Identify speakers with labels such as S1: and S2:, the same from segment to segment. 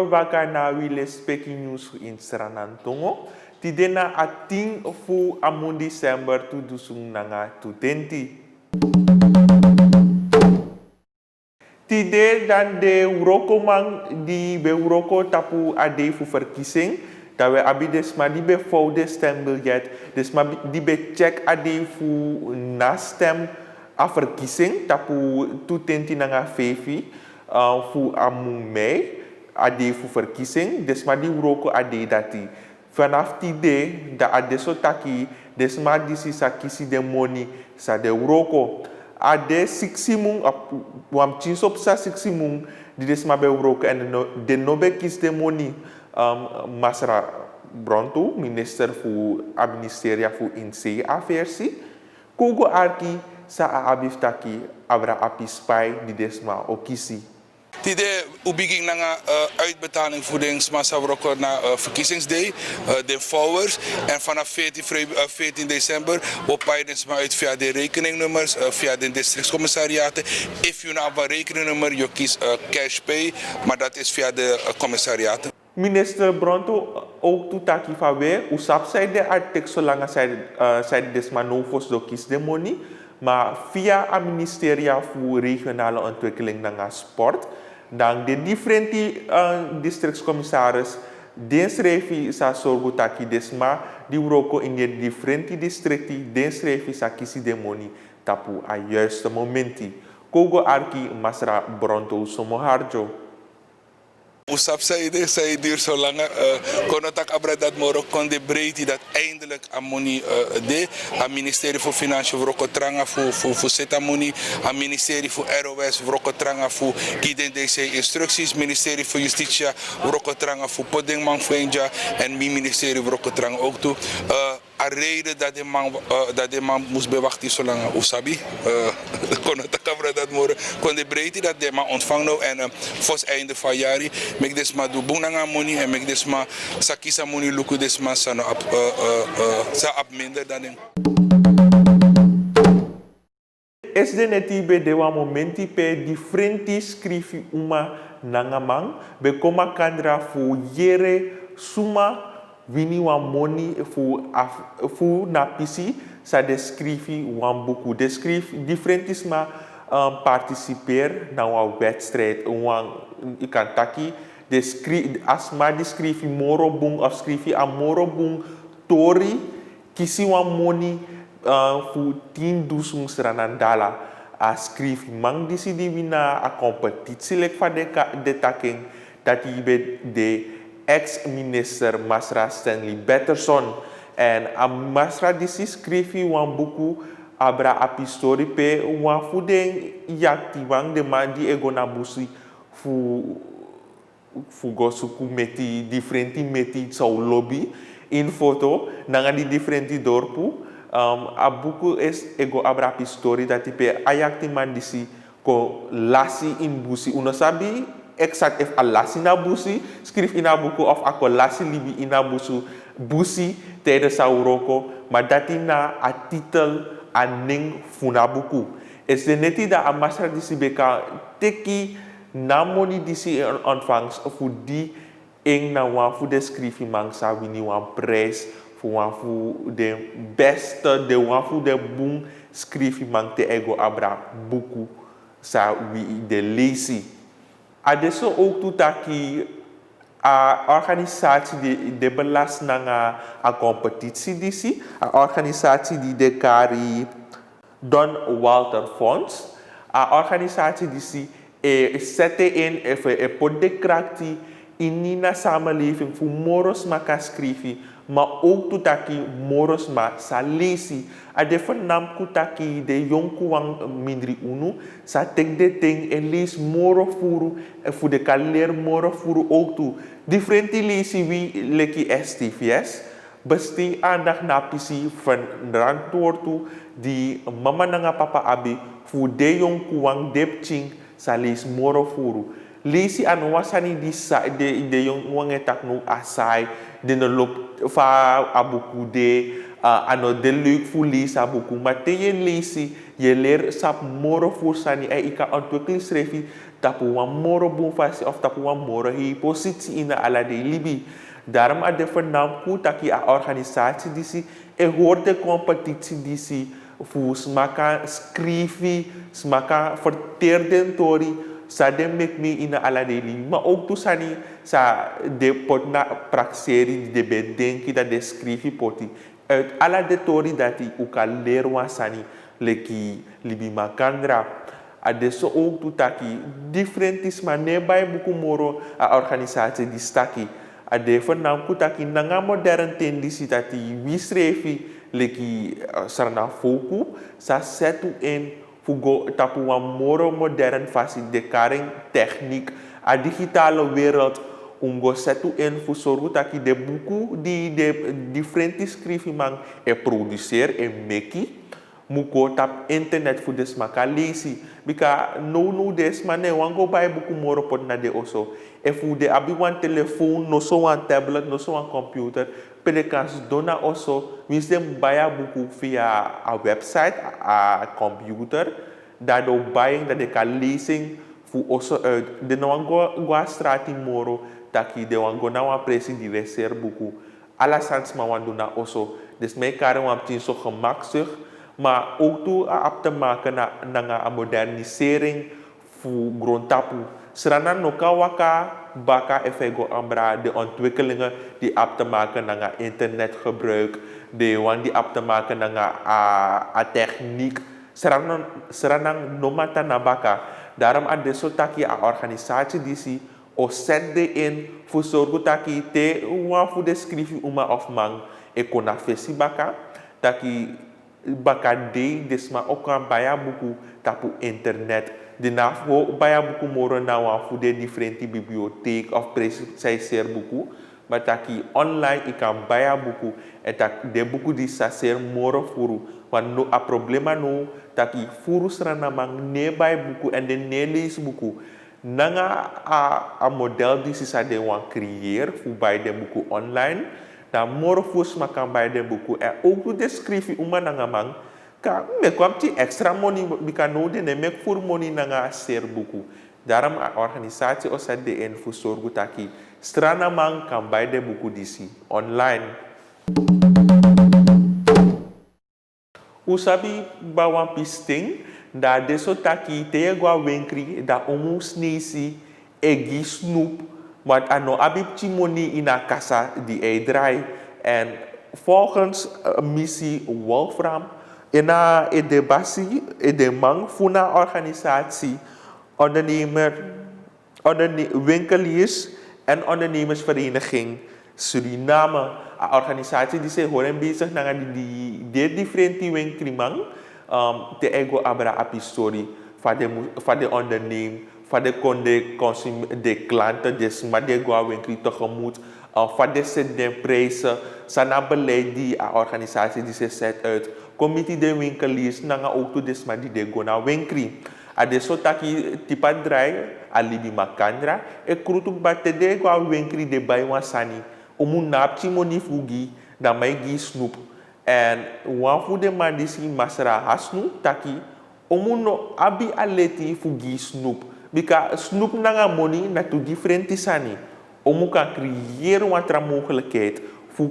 S1: baka na wile speaking news in Sranantongo. Tidena ating fu amun December tu dusung nanga tu tenti. Tide dan de uroko mang di be uroko tapu ade fu verkiezing. Dat we abi desma di be voor de stembiljet. Desma di be check ade fu na stem a verkiezing tapu tu tenti nanga fefi fu amu mei ade fu verkiezing. Desma di uroko ade dati. Vanaf die day da ade so taki desma disi sa kisi de moni sa de uroko. Ade siksimung wam chinsop sa siksimung di desma be uroko en de nobe kis de moni Masra Bronto, minister fu administeria fu inse aversi, kogo arki sa abiftaki abra apispai di desma okisi.
S2: Tide ubiging na nga uitbetaling voedingsmassa na verkiezingsday, de vouwers. En vanaf 14 december oppaai desma uit via de rekeningnummers, via de districtscommissariaten. If je nou een rekeningnummer, je kiest cashpay, maar dat is via de commissariaten.
S1: Minister Bronto ook toetaki van weer, usap zij de artik zolang zij desma novos do kies de money, maar via het ministerie voor regionale ontwikkeling naar sport, dan de differente districtscommissaris, den schreef sa sorgo taki desma, die uroko in de differente districti, den schreef sa kisi de money tapu a juiste momenti. Kogo arki Masra Bronto somo harjo.
S2: Usap zei duur zo lang. Konotak abra dat moro kon de breedte dat eindelijk amoni de. Het ministerie voor Financiën vrokotranga voor setamoni. Het ministerie voor ROS vrokotranga voor kiden deze instructies. Ministerie voor Justitie vrokotranga voor podingman fuenja en mi ministerie vrokotranga ook toe. A reden dat de man moest bewachten zolang usabi. Konotak abra dat moro kon de breedte dat de man ontvangen en volgens einde van jari. Mek desma do bunanga money en mek desma sakisa money luku desma sa ap minder dan en.
S1: Es de netibe de wa momenti pe differenti scrivi uma nangamang be koma kandra fu yere suma wini wa money fu na pisi sa descrivi wan buku descrivi differentisma participeer na wa wedstrijd wan ikantaki asma descrivi moro bung of scrivi a moro bung tori kisi wan moni fu 10 dusung seranandala a scrivi mang disi di wina a competitie lek van de taking dat ibe de ex-minister Masra Stanley Batterson en a Masra disi scrivi wan buku abra apistori pe wan fu den yakti wang de man di ego na busi fu gosuku meti differenti meti sau lobby in foto nanga di differenti dorpu a buku es ego abra pistori dati pe ayakti man disi ko lasi in busi uno sabi exact if a lasi na busi skrif ina buku of ako lasi libi ina busi tijdens sa uroko maar dati na a titel a ning funa buku es de neti da a masra disi beka teki namoni disi ontvangst fu di eng na wan fu de skrifi mang sa wini wan prijs fu wan fu de beste de wan fu de boom skrifi mang te ego abra buku sa wi de lesi. Adesso ook tutaki a organisatie de belast na a competitie disi a organisatie die de kari Don Walter Fonds a organisatie disi zette in even pot de krakti in nina samenleving voor moros ma kan schrijven, maar ook tutaki moros ma sa lesi. A de vernam kutaki de jonkuwang mindri unu sa tek de ting en lees moro furu voor de kaleer moro furu ook toe. Differenti lesi wie leki STVS. Besti aandacht na pisi van randtoor toe die mama nanga papa abi voor de jonkuwang depching sa lees moro furu. Lesi an wasani de yung wangetak no asai de no lop fa abuku de ano de leuk fu lesa abuku maar te je lesi je leer sap moro fu sani ika ontwikkelingsrefi tapu wan moro boom fasi of tapu wan moro hi positie ina ala de libi. Daarom a de vernamku taki a organisatie disi e hoort de competitie disi fu smaka skrivi, smaka verteerden tori sa de mek me ina ala de libi. Maar ook tu sani sa de pot na praxeri de bedenki dat de skrivi poti. Uit ala de tori dati uka lerwa sani leki libi makandra. Adesso ook tu taki differentis ma nebai buku moro a organisatie di staki. Ade vernam ku taki nanga modern tendisi tati wisrefi leki sarna foku sa setu in fugo tapu wan moro modern fasi de karing techniek a digitale wereld ungo setu in fu sorgu taki de buku di de differenti skrifi man e producer e meki muko tap internet fu des maka lesi bika no des mane wango bay buku moro pot na de oso e fu de abi wan telefoon no so wan tablet no so wan computer pedekas dona oso wis dem baya buku via a website a computer dado buying dat de ka leasing fu oso uit de no wango gwa strati moro taki de wango na wan presi di reser buku ala sans ma wan dona oso des me kare wan tin so gemakzucht maar ook toe op te maken na een modernisering voor grondtapu. Serana noka waka baka efego ambra de ontwikkelingen die op te maken na internetgebruik, de wan die op te maken na a techniek. Serana nomata na baka. Daarom aan de sotaki a organisatie die si o set de in voor zorgen taki te wan voor de skrifi uma of man ekona fesi baka taki bakade desma okan baya buku tapu internet de nafo baya buku moro na wan fu de differenti bibliotheek of precisar buku bataki online ikan baya buku eta de buku di saser moro furu wan no a problema no taki furu srana mang ne bay buku en de ne lees buku nanga a model di sisa de wan creëer fu bay de buku online da moro fus makan bij de buku en ook de skrifi uma nanga mang ka me kwam ti extra money bika no de ne mek fur money nanga ser buku daarom a organisatie osat de en fu sorgu taki strana mang kan bij de buku disi online usabi bawan pisting da deso taki te gwa wenkri da omus nisi egi snoep want ano abib timoni in a kassa die hij draait. En volgens missie Wolfram in de basie in de man van een organisatie winkeliers en ondernemersvereniging Suriname, een organisatie die zich horen bezig naar die differenti winkelimang te ego abra apistori van de onderneming van de klanten, dus maar de winkeli tegemoet, van de set de prijzen, sana beleid die a organisatie die se set uit, committee de winkeliers, nanga ook to dus maar die de go na winkeli. Adesso taki tipa drai alibi makandra, e krutu bate de go winkeli de baywa sani, omu napchi moni fugi, da mai gi snoep. En wan fu de mandisi masra hasnu taki, omu no abi aleti fugi snoep. Bika snoep nanga money na to differenti sani. Omu kan creëren wat er mogelijkheid voor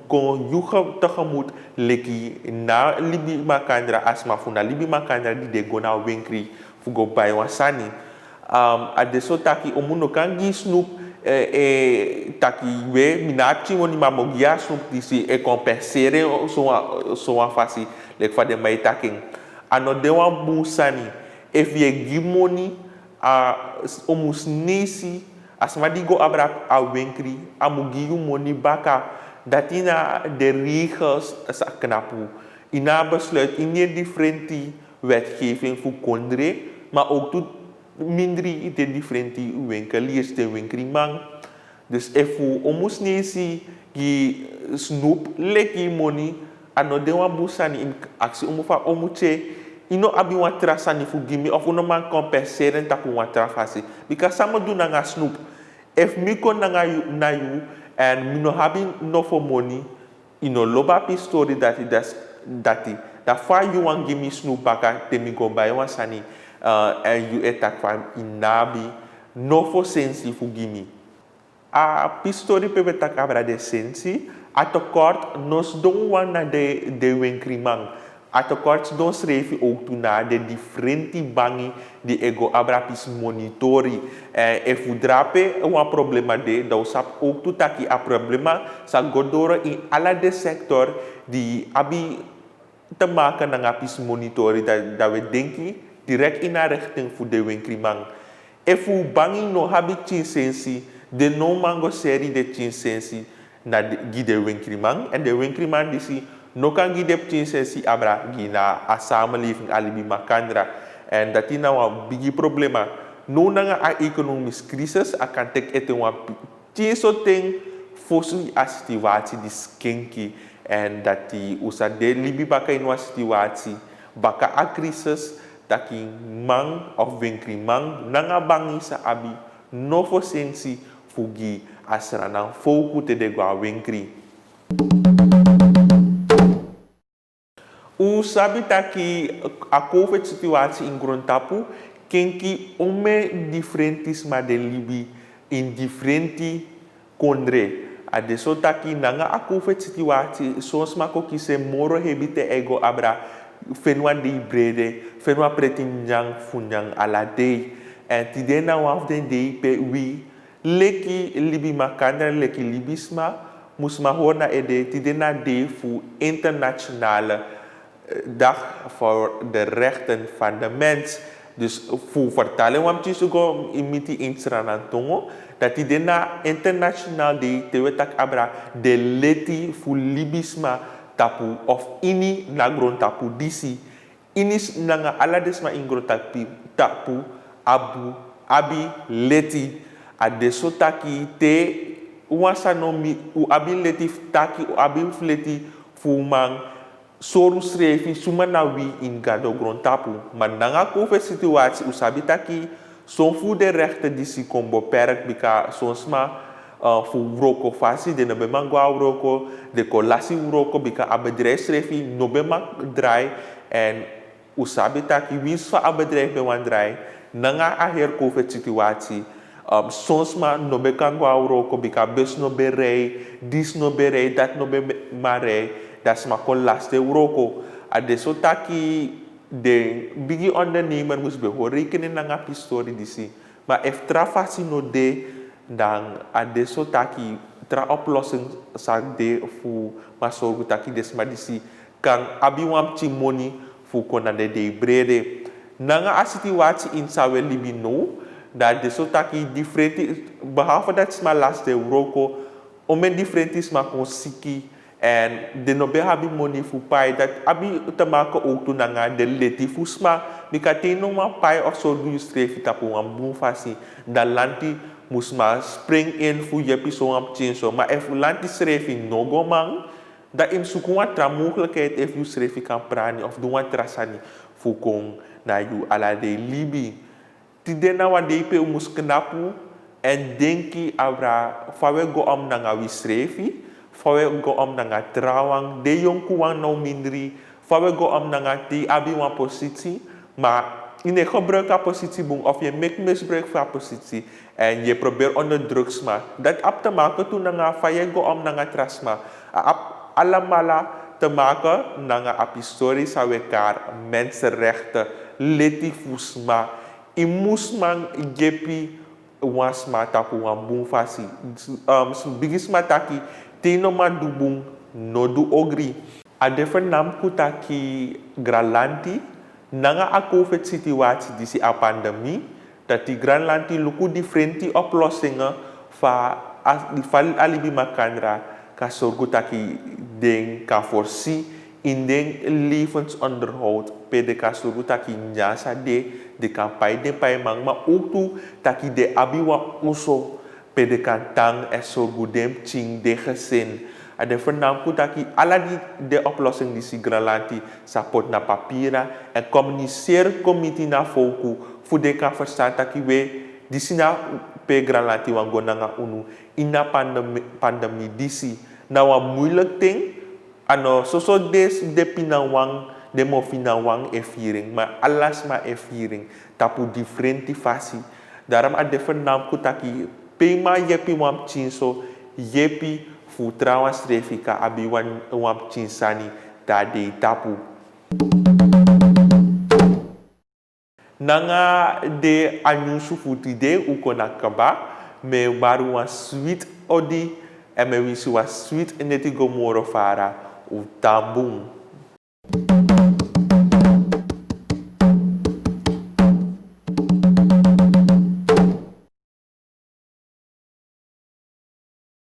S1: kon juge tegemoet leki na libi makandra asma funa libi makandra di de gona winkri fu go bai wasani. Adesso taki omu no kan gi snoep taki we minapchi money mamogia snoep disi e compensere so wa fasi lek fa de mai taking. Ano de wan busani if ye give money omus nesi asma di go abra a winkri amugi money baka datina de regels sa knapu ina besluit in je differenti wetgeving voor kondre maar ook tot mindri de differenti winkeliers de winkrimang dus if omus nesi gi snoep leki money ano de wan busani in aksi omufa omuche ino abi wan trasani fu gimi of uno man compenseren tapu wan trafasi because samo do nanga snoep if mi kon nanga na you and mi no having no for money ino loba pi story that fa you wan give me snoep baka te mi go buy wan sani en you etak van inabi no for sensi fugimi. A pistori pebetak abra de sensi, a tekort nos don wana de wenkrimang. A tekort don schreef ook toe na de differenti bangi die ego abra pis monitori. E fu drape een problema de, dat sap ook toe taki a problema sa godoro in alla de sector die abi te maken na pis monitori dat we denken direct in a richting voor de wenkrimang. E fu bangi no habi chinsensi de no mango seri de chinsensi na gide wenkrimang en de wenkrimang disi no kan gide chinsensi abra gina a samenleving alibi makandra en dat is nou een bigi problema no nanga a economisch crisis akan tek ete wan chinso ting fosu a situatie di skenki en dat die usa de libi baka in wa situatie baka a crisis taki mang of wenkrimang nanga bangi sa abi no fo sensi fugi asranang foku te de gwa wenkri. U sabi taki a COVID situatie in Grontapu kenki ome differentis ma de libi in differenti kondre. Adesso taki nanga a COVID situatie soms ma ko kise moro hebite ego abra fenwa di brede fenwa pretinjang funjang ala day en tidena waf den day pe wi leki libi makandra leki libisma musma hona ede tidena day fu internationale dag voor de rechten van de mens. Dus voor vertalen wam tisugo imiti insranan tongo dat tidena international day tewetak abra de leti fu libisma tapu of ini na gron tapu disi inis nanga aladesma ingro tapu abu abi leti adeso taki te wasa no mi u abi leti taki u abi leti fumang soru srefi sumana wi in gado gron tapu man nanga kofe situatie usabi taki son fu de rechten disi kombo perk bika sonsma fu uroko fasi de no bema gwa uroko de kolasi uroko bika a bedrijf schrefi no bema drai en usabi taki wins fa a bedrijf be wan drai nanga a her COVID situatie soms ma no be kan gwa uroko bika bus no be rei dis no be rei dat no be mare das ma kolaste uroko adesso taki de bigi ondernemer mus be horekenen nanga pistori disi maar if trafasi no de dan adesso taki tra oplossing sak de fu masogu taki desma disi kan abi wam moni fu kona de brede nanga a situatie in sawe libino dat deso taki differenti behalve dat sma laste uroko omen differenti sma kon siki en de no be habi moni fu pai dat abi te maken ook toe nanga de leti fu sma mikate no ma pai of so du strefi tapu wam boom fasi da lanti musma spring in fu jepi so am chinso maar if lanti strefi no go man da im sukuwa tra mogelijkheid if you strefi kan prani of duwa trasani fu kon na you ala de libi tidena wa de pe mus knapu en denki abra fawe go am nanga wi strefi fawe go am nanga trawang de yonku wan no mindri fawe go am nanga ti abi wan positie maar in de gebruik positie boom of je maakt misbruik van positie en je probeert onder drugs maar dat ap te maken toen nanga faye go am nanga trasma ap alamala te maken nanga ap historie sa wekar mensenrechten leti fusma imusman gepi wasma tapu wan boom fasi bigisma taki tino ma du boom no du ogri a different nam kutaki gralanti nanga a COVID situatie disi a pandemie dat die Granlanti luku differenti oplossingen fa alibi makandra ka sorgu taki den ka forsi in den levensonderhoud pede ka sorgu taki nyasa de kan pai de pai mang ma ook tu taki de abiwa uso pede kan tang e sorgu dem ching de gezin a de vernam taki ala de oplossing disi Granlanti sapot na papira en communiceer committee na foku fu de kan verstaan taki we disina pe Granlanti wango nanga unu ina pandemi disi na wa moeilijk ting ano so des de pinawang de mo fina wang e viering, maar alles ma e viering, tapu differenti fasi. Daarom a defen nam kutaki, pema yepi wam chinso, yepi fu trawas refika abi wam chinsani, da de tapu. Nanga de anyusu futi de uko nakaba, me baru wan sweet odi, e me wisi wan sweet neti gomoro fara, u tambung.